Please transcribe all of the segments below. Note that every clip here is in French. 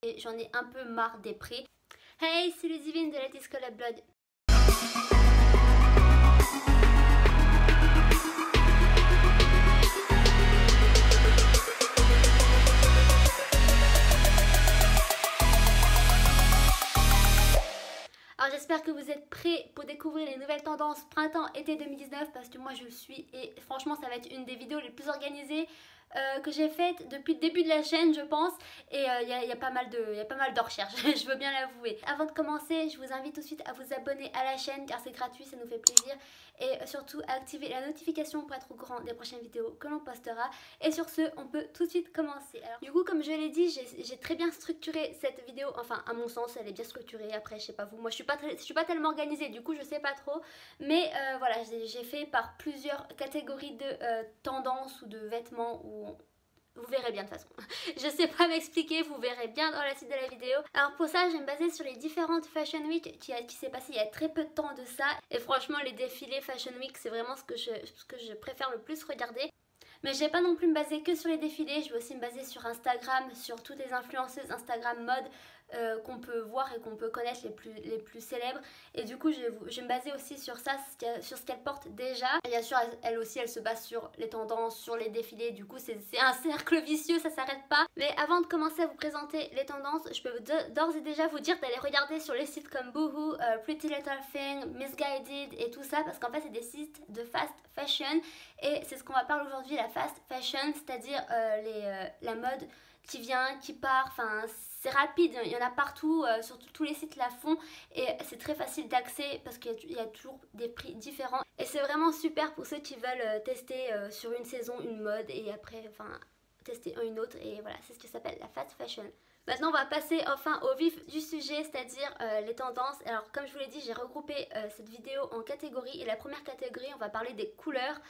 et j'en ai un peu marre des prix. Hey, c'est Ludivine de Let's Collab Blood. Alors j'espère que vous êtes prêts pour découvrir les nouvelles tendances printemps-été 2019 parce que moi je le suis et franchement ça va être une des vidéos les plus organisées que j'ai faites depuis le début de la chaîne je pense, et il y a pas mal de recherches, je veux bien l'avouer. Avant de commencer, je vous invite tout de suite à vous abonner à la chaîne car c'est gratuit, ça nous fait plaisir, et surtout à activer la notification pour être au courant des prochaines vidéos que l'on postera. Et sur ce, on peut tout de suite commencer. Alors, du coup, comme je l'ai dit, j'ai très bien structuré cette vidéo, enfin à mon sens elle est bien structurée, après je sais pas vous, moi je suis pas tellement organisée du coup je sais pas trop, mais voilà, j'ai fait par plusieurs catégories de tendances ou de vêtements, ou vous verrez bien de toute façon. Je sais pas m'expliquer, vous verrez bien dans la suite de la vidéo. Alors pour ça, je vais me baser sur les différentes Fashion Week qui s'est passé il y a très peu de temps de ça. Et franchement, les défilés Fashion Week, c'est vraiment ce que je préfère le plus regarder. Mais je vais pas non plus me baser que sur les défilés, je vais aussi me baser sur Instagram, sur toutes les influenceuses Instagram mode qu'on peut voir et qu'on peut connaître, les plus célèbres. Et du coup je vais me baser aussi sur ça, sur ce qu'elles portent déjà. Et bien sûr elle aussi elle se base sur les tendances, sur les défilés, du coup c'est un cercle vicieux, ça s'arrête pas. Mais avant de commencer à vous présenter les tendances, je peux d'ores et déjà vous dire d'aller regarder sur les sites comme Boohoo, Pretty Little Thing, Missguided et tout ça, parce qu'en fait c'est des sites de fast fashion et c'est ce qu'on va parler aujourd'hui, la fast fashion, c'est-à-dire la mode qui vient, qui part, enfin c'est rapide, il y en a partout, sur tous les sites la font et c'est très facile d'accès parce qu'il y a toujours des prix différents et c'est vraiment super pour ceux qui veulent tester sur une saison une mode et après enfin tester une autre, et voilà, c'est ce qui s'appelle la fast fashion. Maintenant on va passer enfin au vif du sujet, c'est-à-dire les tendances. Alors comme je vous l'ai dit, j'ai regroupé cette vidéo en catégories, et la première catégorie on va parler des couleurs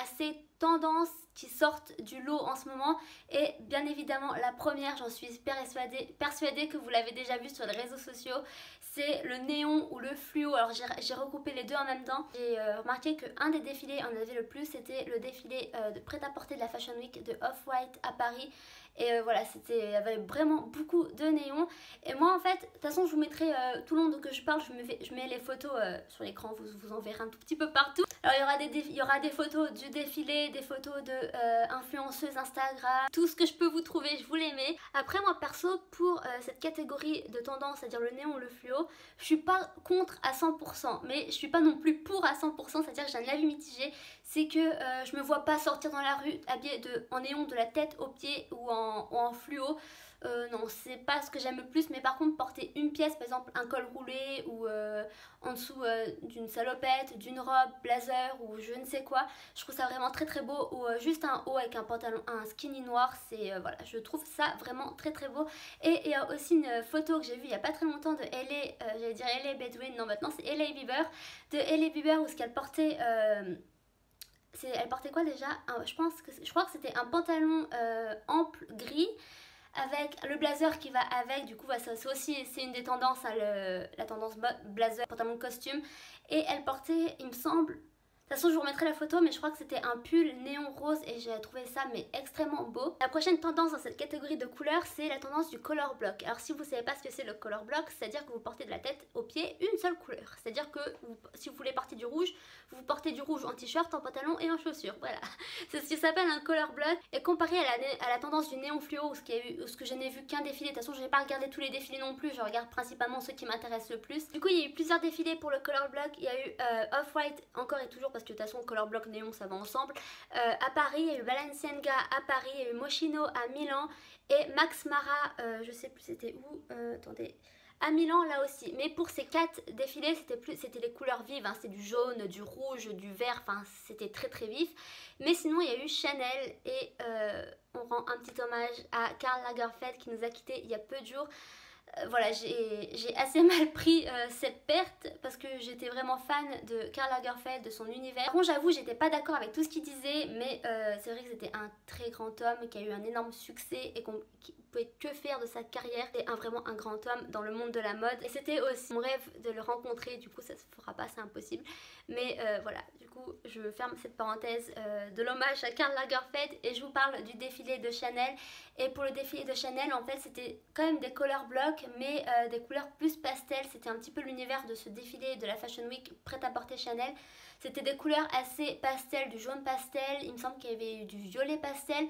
assez tendances qui sortent du lot en ce moment. Et bien évidemment la première, j'en suis persuadée que vous l'avez déjà vu sur les réseaux sociaux, c'est le néon ou le fluo. Alors j'ai regroupé les deux en même temps. J'ai remarqué qu'un des défilés en avait le plus, c'était le défilé de prêt-à-porter de la Fashion Week de Off-White à Paris. Et voilà, il y avait vraiment beaucoup de néons. Et moi en fait, de toute façon je vous mettrai tout le long que je parle, je mets les photos sur l'écran, vous en verrez un tout petit peu partout. Alors il y aura des photos du défilé, des photos de influenceuses Instagram, tout ce que je peux vous trouver, je vous les mets. Après moi perso, pour cette catégorie de tendance, c'est-à-dire le néon ou le fluo, je suis pas contre à 100%, mais je suis pas non plus pour à 100%, c'est-à-dire que j'ai un avis mitigé. C'est que je me vois pas sortir dans la rue habillée en néon de la tête aux pieds ou en fluo. Non, c'est pas ce que j'aime le plus, mais par contre porter une pièce, par exemple un col roulé ou en dessous d'une salopette, d'une robe, blazer ou je ne sais quoi, je trouve ça vraiment très très beau. Ou juste un haut avec un pantalon, un skinny noir, c'est voilà, je trouve ça vraiment très très beau. Et il y a aussi une photo que j'ai vue il y a pas très longtemps de LA, j'allais dire LA Bedouin, non maintenant c'est LA Bieber, de LA Bieber, où ce qu'elle portait... elle portait quoi déjà? Je crois que c'était un pantalon ample gris avec le blazer qui va avec. Du coup ça aussi c'est une des tendances, hein, la tendance blazer, pantalon costume. Et elle portait, il me semble, de toute façon je vous remettrai la photo, mais je crois que c'était un pull néon rose et j'ai trouvé ça mais extrêmement beau. La prochaine tendance dans cette catégorie de couleurs, c'est la tendance du color block. Alors si vous ne savez pas ce que c'est le color block, c'est-à-dire que vous portez de la tête aux pieds une seule couleur. C'est-à-dire que si vous voulez porter du rouge, vous portez du rouge en t-shirt, en pantalon et en chaussures. Voilà, c'est ce qui s'appelle un color block. Et comparé à la tendance du néon fluo, où ce que je n'ai vu qu'un défilé, de toute façon je n'ai pas regardé tous les défilés non plus, je regarde principalement ceux qui m'intéressent le plus. Du coup il y a eu plusieurs défilés pour le color block. Il y a eu Off-White encore et toujours, parce que de toute façon color block néon ça va ensemble, à Paris. Il y a eu Balenciaga à Paris, il y a eu Moschino à Milan et Max Mara, je sais plus c'était où, attendez, à Milan là aussi. Mais pour ces 4 défilés c'était les couleurs vives, hein, c'est du jaune, du rouge, du vert, enfin c'était très très vif. Mais sinon il y a eu Chanel et on rend un petit hommage à Karl Lagerfeld qui nous a quittés il y a peu de jours. Voilà, j'ai assez mal pris cette perte parce que j'étais vraiment fan de Karl Lagerfeld, de son univers. Par contre j'avoue j'étais pas d'accord avec tout ce qu'il disait, mais c'est vrai que c'était un très grand homme qui a eu un énorme succès et pouvais que faire de sa carrière. C'est vraiment un grand homme dans le monde de la mode et c'était aussi mon rêve de le rencontrer. Du coup ça se fera pas, c'est impossible, mais voilà, du coup je ferme cette parenthèse de l'hommage à Karl Lagerfeld et je vous parle du défilé de Chanel. Et pour le défilé de Chanel, en fait c'était quand même des color blocks, mais des couleurs plus pastel. C'était un petit peu l'univers de ce défilé de la Fashion Week prêt-à-porter Chanel. C'était des couleurs assez pastel, du jaune pastel, il me semble qu'il y avait eu du violet pastel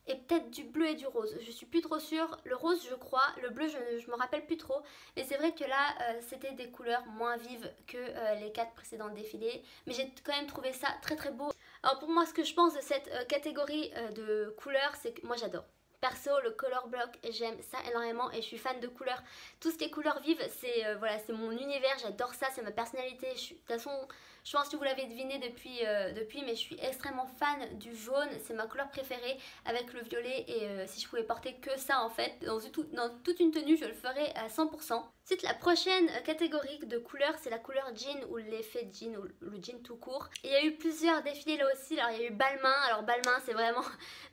et peut-être du bleu et du rose. Je suis plus trop sûre, le rose je crois, le bleu je me rappelle plus trop. Mais c'est vrai que là c'était des couleurs moins vives que les 4 précédents défilés. Mais j'ai quand même trouvé ça très très beau. Alors pour moi ce que je pense de cette catégorie de couleurs, c'est que moi j'adore. Perso, le color block, j'aime ça énormément et je suis fan de couleurs. Tout ce qui est couleurs vives, c'est voilà, c'est mon univers, j'adore ça, c'est ma personnalité. De toute façon, je pense que vous l'avez deviné depuis, mais je suis extrêmement fan du jaune, c'est ma couleur préférée avec le violet et si je pouvais porter que ça en fait, dans toute une tenue, je le ferais à 100%. Ensuite, la prochaine catégorie de couleurs, c'est la couleur jean ou l'effet jean ou le jean tout court. Et il y a eu plusieurs défilés là aussi. Alors il y a eu Balmain. Alors Balmain, c'est vraiment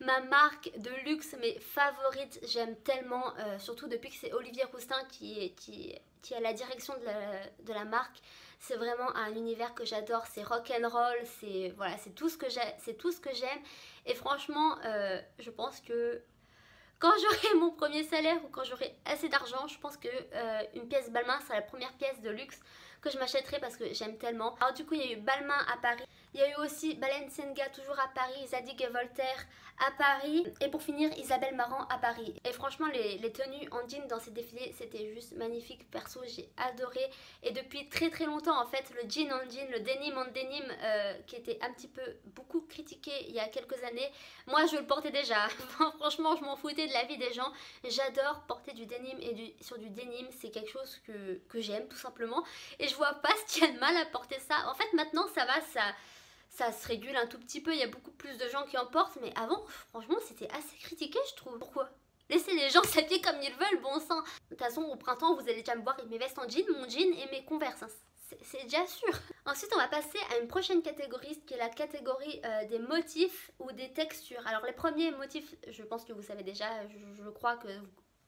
ma marque de luxe, mais favorite. J'aime tellement, surtout depuis que c'est Olivier Rousteing qui est à la direction de la marque. C'est vraiment un univers que j'adore. C'est rock'n'roll, c'est voilà, c'est tout ce que j'aime. Et franchement, je pense que quand j'aurai mon premier salaire ou quand j'aurai assez d'argent, je pense que une pièce Balmain sera la première pièce de luxe que je m'achèterai parce que j'aime tellement. Alors du coup il y a eu Balmain à Paris, il y a eu aussi Balenciaga toujours à Paris, Zadig et Voltaire à Paris et pour finir Isabelle Marant à Paris. Et franchement les tenues en jean dans ces défilés c'était juste magnifique, perso j'ai adoré. Et depuis très très longtemps en fait le jean en jean, le denim en denim qui était un petit peu beaucoup critiqué il y a quelques années, moi je le portais déjà. Franchement je m'en foutais de la vie des gens, j'adore porter du denim et sur du denim, c'est quelque chose que j'aime tout simplement et je vois pas ce qu'il y a de mal à porter ça. En fait maintenant ça va, ça se régule un tout petit peu, il y a beaucoup plus de gens qui en portent, mais avant franchement c'était assez critiqué je trouve. Pourquoi? Laissez les gens s'habiller comme ils veulent, bon sang. De toute façon au printemps vous allez déjà me voir avec mes vestes en jean, mon jean et mes Converse, hein. C'est déjà sûr. Ensuite on va passer à une prochaine catégorie qui est la catégorie des motifs ou des textures. Alors les premiers motifs, je pense que vous savez déjà, je crois que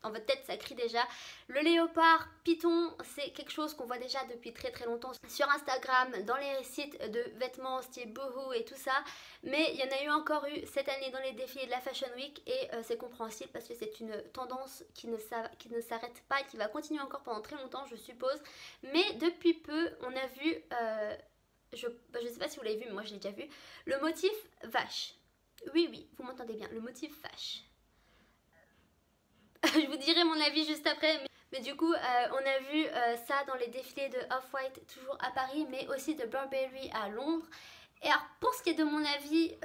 dans votre tête ça crie déjà. Le léopard, python, c'est quelque chose qu'on voit déjà depuis très très longtemps sur Instagram, dans les sites de vêtements style Boohoo et tout ça. Mais il y en a eu encore cette année dans les défilés de la Fashion Week et c'est compréhensible parce que c'est une tendance qui ne s'arrête pas et qui va continuer encore pendant très longtemps je suppose. Mais depuis peu on a vu, je sais pas si vous l'avez vu mais moi je l'ai déjà vu, le motif vache. Oui, vous m'entendez bien, le motif vache. Je vous dirai mon avis juste après. Mais du coup, on a vu ça dans les défilés de Off-White, toujours à Paris, mais aussi de Burberry à Londres. Et alors, pour ce qui est de mon avis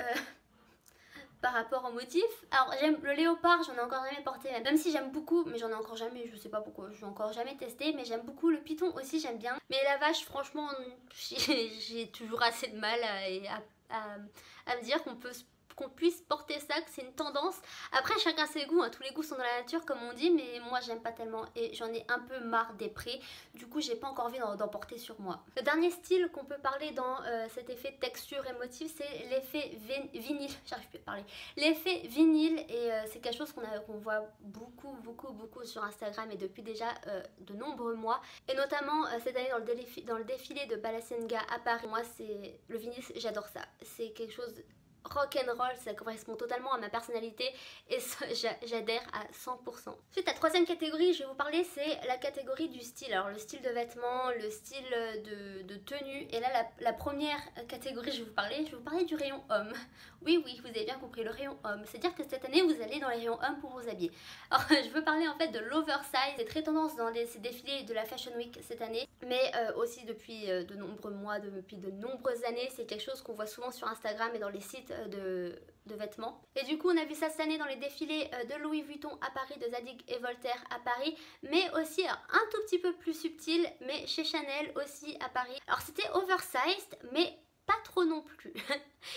par rapport au motif, alors j'aime le léopard, j'en ai encore jamais porté, même si j'aime beaucoup, mais j'en ai encore jamais, je sais pas pourquoi, je l'ai encore jamais testé, mais j'aime beaucoup le python aussi, j'aime bien. Mais la vache, franchement, j'ai toujours assez de mal à me dire qu'on puisse porter ça, que c'est une tendance. Après chacun ses goûts, hein. Tous les goûts sont dans la nature comme on dit, mais moi j'aime pas tellement et j'en ai un peu marre des prix, du coup j'ai pas encore envie d'en porter sur moi. Le dernier style qu'on peut parler dans cet effet texture et motif, c'est l'effet vinyle, j'arrive plus à parler, l'effet vinyle et c'est quelque chose qu'on voit beaucoup sur Instagram et depuis déjà de nombreux mois et notamment cette année dans le défilé de Balenciaga à Paris. Moi c'est le vinyle, j'adore ça, c'est quelque chose rock'n'roll, ça correspond totalement à ma personnalité et j'adhère à 100%. Ensuite la troisième catégorie je vais vous parler c'est la catégorie du style, alors le style de vêtements, le style de tenue et là la première catégorie je vais vous parler du rayon homme. Oui vous avez bien compris, le rayon homme, c'est à dire que cette année vous allez dans les rayons hommes pour vous habiller. Alors je veux parler en fait de l'oversize, c'est très tendance dans ces défilés de la Fashion Week cette année mais aussi depuis de nombreux mois, depuis de nombreuses années, c'est quelque chose qu'on voit souvent sur Instagram et dans les sites de vêtements. Et du coup on a vu ça cette année dans les défilés de Louis Vuitton à Paris, de Zadig et Voltaire à Paris, mais aussi un tout petit peu plus subtil, mais chez Chanel aussi à Paris. Alors c'était oversized mais pas trop non plus.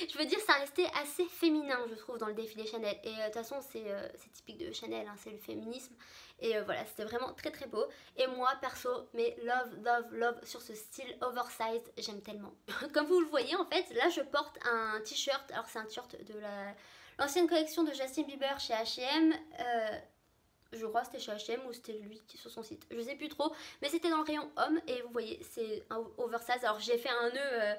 Je veux dire ça restait assez féminin je trouve dans le défilé Chanel et de toute façon c'est typique de Chanel, hein, c'est le féminisme et voilà c'était vraiment très très beau et moi perso mais love sur ce style oversized, j'aime tellement. Comme vous le voyez en fait là je porte un t-shirt, alors c'est un t-shirt de l'ancienne collection de Justin Bieber chez H&M. Je crois que c'était chez H&M ou c'était lui qui sur son site. Je sais plus trop. Mais c'était dans le rayon homme. Et vous voyez, c'est un oversize. Alors j'ai fait un nœud...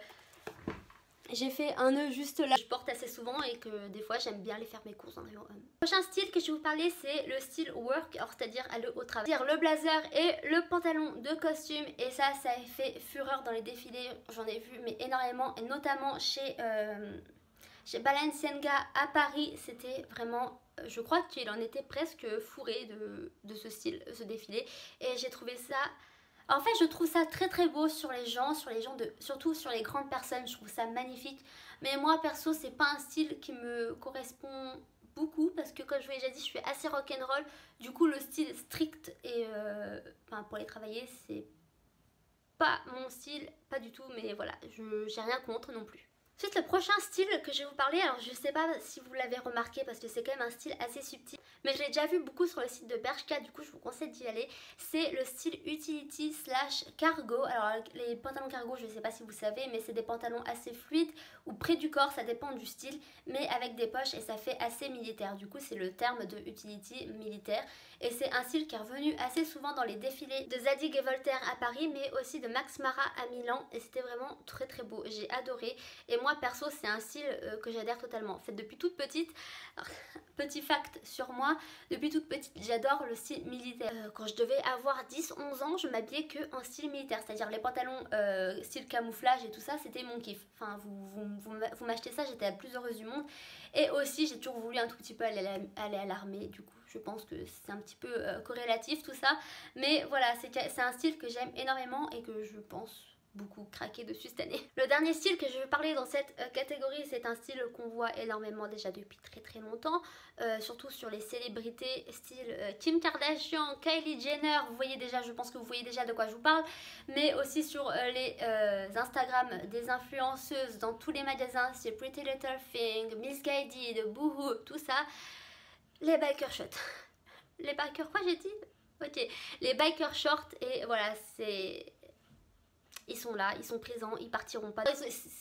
J'ai fait un nœud juste là. Je porte assez souvent et que des fois j'aime bien aller faire mes courses dans le rayon homme. Le prochain style que je vais vous parler, c'est le style work. Alors c'est-à-dire aller au travail. C'est-à-dire le blazer et le pantalon de costume. Et ça a fait fureur dans les défilés. J'en ai vu mais énormément. Et notamment chez Balenciaga à Paris. C'était vraiment... Je crois qu'il en était presque fourré de ce style, ce défilé. Et j'ai trouvé ça... En fait, je trouve ça très très beau sur les gens surtout sur les grandes personnes. Je trouve ça magnifique. Mais moi, perso, c'est pas un style qui me correspond beaucoup. Parce que comme je vous l'ai déjà dit, je suis assez rock'n'roll. Du coup, le style strict et... pour aller travailler, c'est pas mon style, pas du tout. Mais voilà, j'ai rien contre non plus. Ensuite, le prochain style que je vais vous parler, alors je sais pas si vous l'avez remarqué parce que c'est quand même un style assez subtil, mais je l'ai déjà vu beaucoup sur le site de Bershka, du coup je vous conseille d'y aller. C'est le style utility slash cargo. Alors les pantalons cargo, je sais pas si vous savez, mais c'est des pantalons assez fluides ou près du corps, ça dépend du style, mais avec des poches et ça fait assez militaire. Du coup c'est le terme de utility militaire et c'est un style qui est revenu assez souvent dans les défilés de Zadig et Voltaire à Paris, mais aussi de Max Mara à Milan et c'était vraiment très très beau. J'ai adoré et moi perso c'est un style que j'adhère totalement. En fait depuis toute petite, alors, petit fact sur moi, depuis toute petite j'adore le style militaire. Quand je devais avoir 10-11 ans je m'habillais que en style militaire, c'est-à-dire les pantalons style camouflage et tout ça c'était mon kiff. Enfin vous m'achetez ça, j'étais la plus heureuse du monde. Et aussi j'ai toujours voulu un tout petit peu aller à l'armée, du coup je pense que c'est un petit peu corrélatif tout ça. Mais voilà, c'est un style que j'aime énormément et que je pense beaucoup craqué dessus cette année. Le dernier style que je veux parler dans cette catégorie, c'est un style qu'on voit énormément déjà depuis très très longtemps, surtout sur les célébrités style Kim Kardashian, Kylie Jenner, vous voyez déjà, je pense que vous voyez déjà de quoi je vous parle, mais aussi sur les Instagram des influenceuses dans tous les magasins, c'est Pretty Little Thing, Missguided, Boohoo, tout ça, les biker shorts. Les biker quoi j'ai dit? Ok, les biker shorts et voilà, c'est... Ils sont là, ils sont présents, ils partiront pas.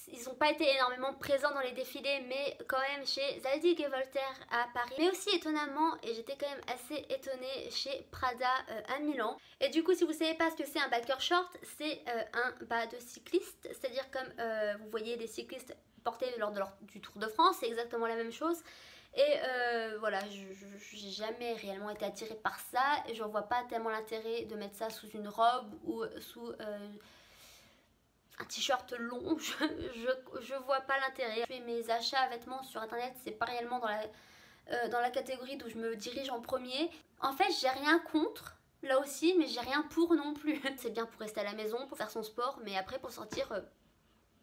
Ils n'ont pas été énormément présents dans les défilés, mais quand même chez Zadig et Voltaire à Paris. Mais aussi étonnamment, et j'étais quand même assez étonnée, chez Prada à Milan. Et du coup, si vous savez pas ce que c'est un biker short, c'est un bas de cycliste. C'est-à-dire comme vous voyez les cyclistes portés lors du Tour de France, c'est exactement la même chose. Et voilà, j'ai jamais réellement été attirée par ça. Et je vois pas tellement l'intérêt de mettre ça sous une robe ou sous... un t-shirt long, je vois pas l'intérêt. Je fais mes achats vêtements sur internet, c'est pas réellement dans la catégorie d'où je me dirige en premier. En fait, j'ai rien contre, là aussi, mais j'ai rien pour non plus. C'est bien pour rester à la maison, pour faire son sport, mais après pour sortir,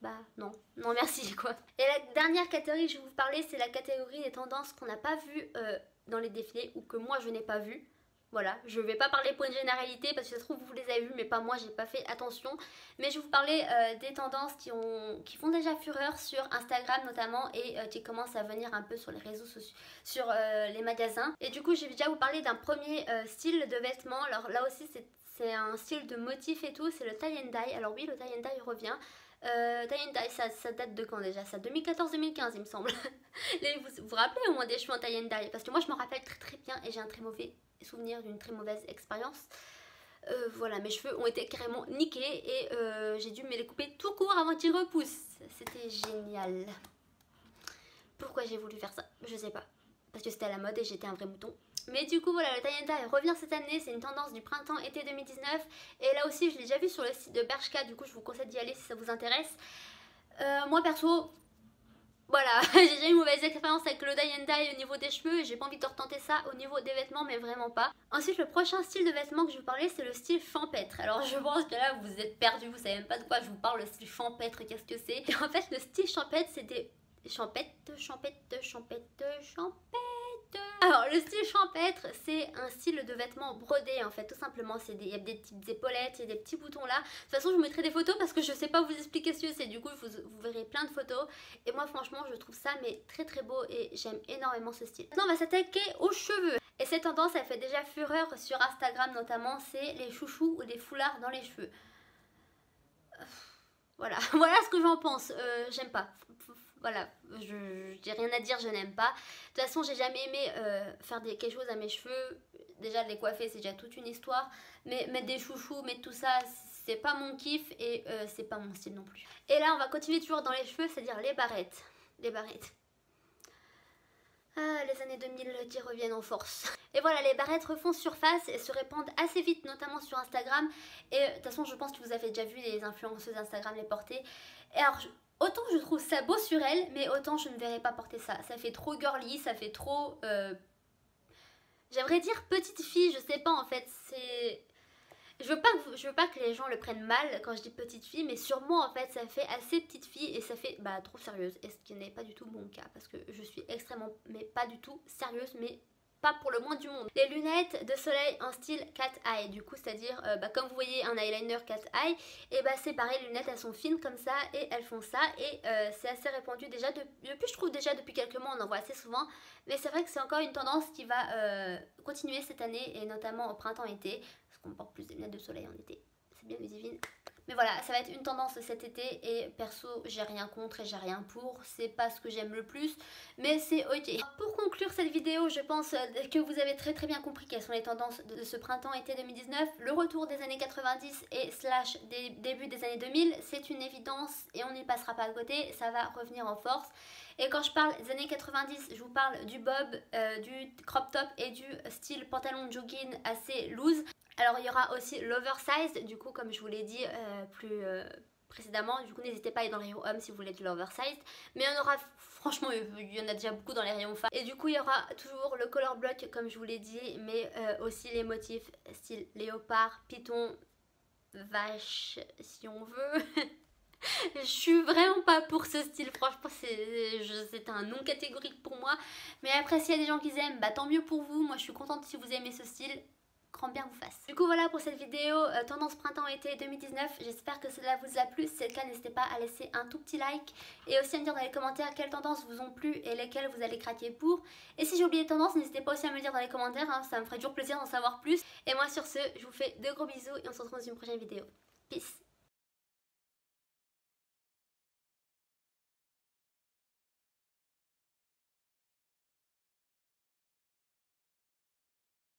bah non merci quoi. Et la dernière catégorie que je vais vous parler, c'est la catégorie des tendances qu'on n'a pas vues dans les défilés ou que moi je n'ai pas vues. Voilà, je vais pas parler pour une généralité parce que ça se trouve vous les avez vus mais pas moi, j'ai pas fait attention. Mais je vais vous parler des tendances qui font déjà fureur sur Instagram notamment et qui commencent à venir un peu sur les réseaux sociaux, sur les magasins. Et du coup je vais déjà vous parler d'un premier style de vêtements. Alors là aussi c'est un style de motif et tout, c'est le tie and dye. Alors oui, le tie and dye revient. Tie and dye, ça date de quand déjà? Ça 2014-2015 il me semble. Vous vous rappelez au moins des cheveux en tie and dye? Parce que moi je me rappelle très très bien et j'ai un très mauvais souvenir d'une très mauvaise expérience. Voilà, mes cheveux ont été carrément niqués et j'ai dû me les couper tout court avant qu'ils repoussent. C'était génial. Pourquoi j'ai voulu faire ça? Je sais pas. Parce que c'était à la mode et j'étais un vrai mouton. Mais du coup voilà, le tie and dye revient cette année, c'est une tendance du printemps-été 2019. Et là aussi je l'ai déjà vu sur le site de Bershka, du coup je vous conseille d'y aller si ça vous intéresse. Moi perso... Voilà, j'ai déjà eu une mauvaise expérience avec le tie and dye au niveau des cheveux et j'ai pas envie de retenter ça au niveau des vêtements, mais vraiment pas. Ensuite, le prochain style de vêtements que je vais vous parler, c'est le style champêtre. Alors je pense que là vous êtes perdus, vous savez même pas de quoi je vous parle, le style champêtre, qu'est-ce que c'est? Et en fait, le style champêtre, c'est des champettes. Alors le style champêtre, c'est un style de vêtements brodés en fait, tout simplement. Il y a des petites épaulettes, il y a des petits boutons là. De toute façon je vous mettrai des photos parce que je sais pas vous expliquer ce que c'est, du coup vous verrez plein de photos. Et moi franchement je trouve ça mais très très beau et j'aime énormément ce style. Maintenant on va s'attaquer aux cheveux. Et cette tendance elle fait déjà fureur sur Instagram notamment, c'est les chouchous ou des foulards dans les cheveux. Voilà, voilà ce que j'en pense, j'aime pas. Voilà, j'ai rien à dire, je n'aime pas. De toute façon, j'ai jamais aimé faire quelque chose à mes cheveux. déjà les coiffer c'est déjà toute une histoire, mais mettre des chouchous, mettre tout ça, c'est pas mon kiff et c'est pas mon style non plus. Et là on va continuer toujours dans les cheveux, c'est-à-dire les barrettes. Les barrettes. Ah, les années 2000 qui reviennent en force. Et voilà, les barrettes refont surface et se répandent assez vite, notamment sur Instagram. Et de toute façon, je pense que vous avez déjà vu les influenceuses Instagram les porter. Et alors, autant je trouve ça beau sur elles, mais autant je ne verrais pas porter ça. Ça fait trop girly, ça fait trop... J'aimerais dire petite fille, je sais pas en fait, c'est... Je veux pas que les gens le prennent mal quand je dis petite fille, mais sur moi en fait ça fait assez petite fille et ça fait trop sérieuse. Et ce qui n'est pas du tout mon cas parce que je suis extrêmement, mais pas du tout sérieuse, mais pas pour le moins du monde. Les lunettes de soleil en style cat eye, du coup c'est à dire comme vous voyez un eyeliner cat eye, et c'est pareil, les lunettes elles sont fines comme ça et elles font ça et c'est assez répandu déjà je trouve déjà depuis quelques mois on en voit assez souvent, mais c'est vrai que c'est encore une tendance qui va continuer cette année et notamment au printemps-été parce qu'on porte plus des lunettes de soleil en été, c'est bien Ludivine. Mais voilà, ça va être une tendance cet été et perso, j'ai rien contre et j'ai rien pour. C'est pas ce que j'aime le plus, mais c'est ok. Pour conclure cette vidéo, je pense que vous avez très bien compris quelles sont les tendances de ce printemps-été 2019. Le retour des années 90 et slash des débuts des années 2000, c'est une évidence et on n'y passera pas à côté, ça va revenir en force. Et quand je parle des années 90, je vous parle du bob, du crop top et du style pantalon jogging assez loose. Alors il y aura aussi l'oversized, du coup comme je vous l'ai dit précédemment, du coup n'hésitez pas à aller dans les rayons hommes si vous voulez de l'oversized, mais on aura, franchement il y en a déjà beaucoup dans les rayons femmes. Et du coup il y aura toujours le color block comme je vous l'ai dit, mais aussi les motifs style léopard, python, vache si on veut. Je suis vraiment pas pour ce style, franchement c'est un non catégorique pour moi, mais après s'il y a des gens qui aiment, tant mieux pour vous, moi je suis contente si vous aimez ce style. Grand bien vous fasse. Du coup voilà pour cette vidéo tendance printemps-été 2019, j'espère que cela vous a plu. Si c'est le cas, n'hésitez pas à laisser un tout petit like et aussi à me dire dans les commentaires quelles tendances vous ont plu et lesquelles vous allez craquer pour. Et si j'ai oublié de tendance, n'hésitez pas aussi à me le dire dans les commentaires, ça me ferait toujours plaisir d'en savoir plus. Et moi sur ce, je vous fais de gros bisous et on se retrouve dans une prochaine vidéo. Peace.